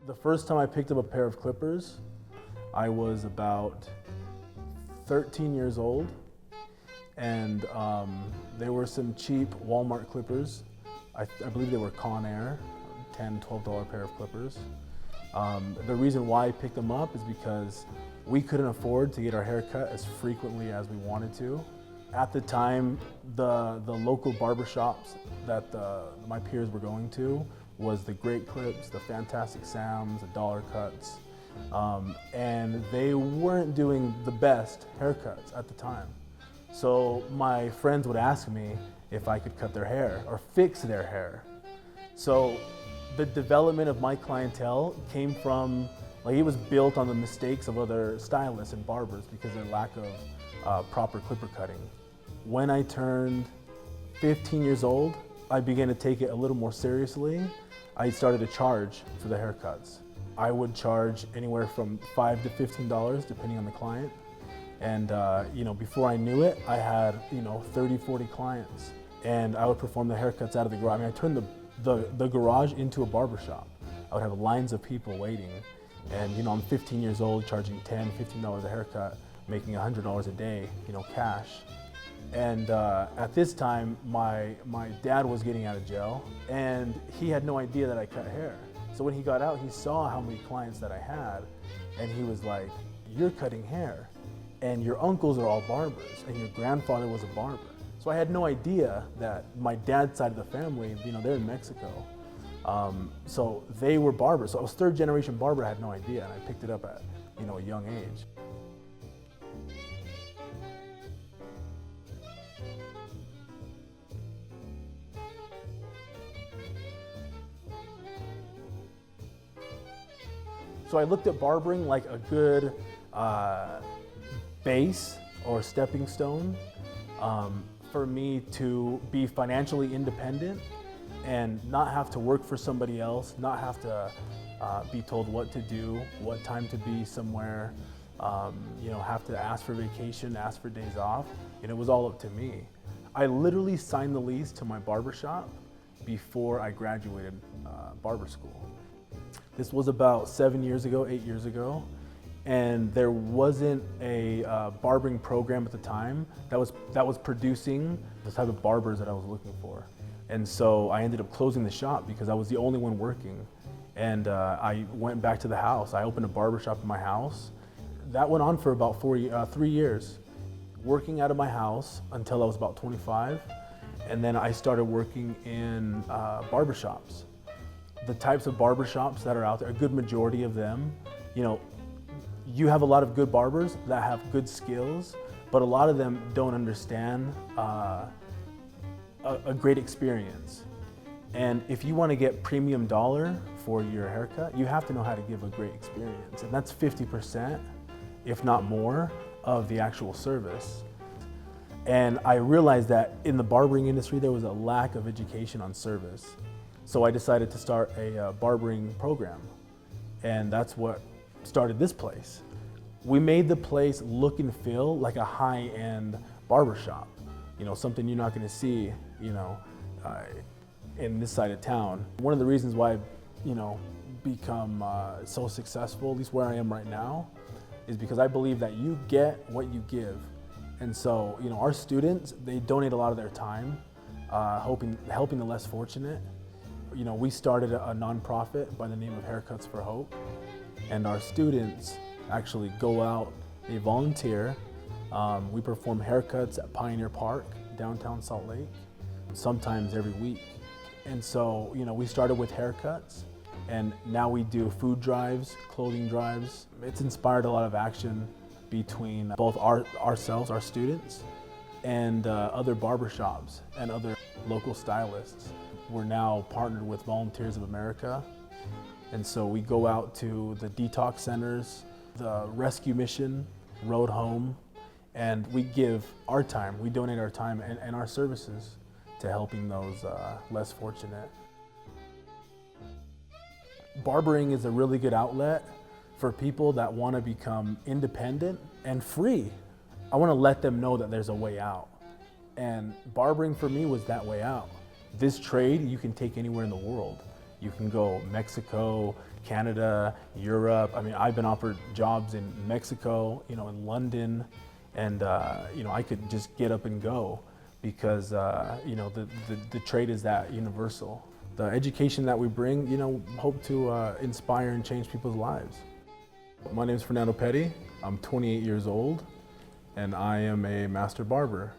The first time I picked up a pair of clippers, I was about 13 years old, and there were some cheap Walmart clippers. I believe they were Conair, $10, $12 pair of clippers. The reason why I picked them up is because we couldn't afford to get our hair cut as frequently as we wanted to. At the time, the local barber shops that my peers were going to was the Great Clips, the Fantastic Sams, the Dollar Cuts, and they weren't doing the best haircuts at the time. So my friends would ask me if I could cut their hair or fix their hair. So the development of my clientele came from, like, it was built on the mistakes of other stylists and barbers because of their lack of proper clipper cutting. When I turned 15 years old, I began to take it a little more seriously. I started to charge for the haircuts. I would charge anywhere from $5 to $15 depending on the client. And before I knew it, I had 30, 40 clients, and I would perform the haircuts out of the garage. I mean, I turned the garage into a barber shop. I would have lines of people waiting, and I'm 15 years old, charging $10, $15 a haircut, making $100 a day, cash. And at this time, my dad was getting out of jail, and he had no idea that I cut hair. So when he got out, he saw how many clients that I had, and he was like, "You're cutting hair, and your uncles are all barbers, and your grandfather was a barber." So I had no idea that my dad's side of the family, they're in Mexico. So they were barbers. So I was third generation barber, I had no idea, and I picked it up at a young age. So I looked at barbering like a good base or stepping stone for me to be financially independent and not have to work for somebody else, not have to be told what to do, what time to be somewhere, have to ask for vacation, ask for days off, and it was all up to me. I literally signed the lease to my barbershop before I graduated barber school. This was about 7 years ago, 8 years ago, and there wasn't a barbering program at the time that was producing the type of barbers that I was looking for. And so I ended up closing the shop because I was the only one working. And I went back to the house. I opened a barbershop in my house. That went on for about 3 years, working out of my house until I was about 25. And then I started working in barbershops. The types of barbershops that are out there, a good majority of them, you have a lot of good barbers that have good skills, but a lot of them don't understand a great experience. And if you want to get premium dollar for your haircut, you have to know how to give a great experience. And that's 50%, if not more, of the actual service. And I realized that in the barbering industry, there was a lack of education on service. So I decided to start a barbering program, and that's what started this place. We made the place look and feel like a high-end barbershop, something you're not going to see, in this side of town. One of the reasons why I've, become so successful, at least where I am right now, is because I believe that you get what you give. And so, our students, they donate a lot of their time, helping the less fortunate. We started a nonprofit by the name of Haircuts for Hope, and our students actually go out, they volunteer. We perform haircuts at Pioneer Park, downtown Salt Lake, sometimes every week. And so, we started with haircuts, and now we do food drives, clothing drives. It's inspired a lot of action between both ourselves, our students, and other barbershops and other local stylists. We're now partnered with Volunteers of America, and so we go out to the detox centers, the rescue mission, Road Home, and we give our time, we donate our time and our services to helping those less fortunate. Barbering is a really good outlet for people that want to become independent and free. I want to let them know that there's a way out, and barbering for me was that way out. This trade you can take anywhere in the world. You can go Mexico, Canada, Europe. I mean, I've been offered jobs in Mexico, you know, in London, and you know, I could just get up and go because you know, the trade is that universal. The education that we bring, you know, hope to inspire and change people's lives. My name is Fernando. I'm 28 years old, and I am a master barber.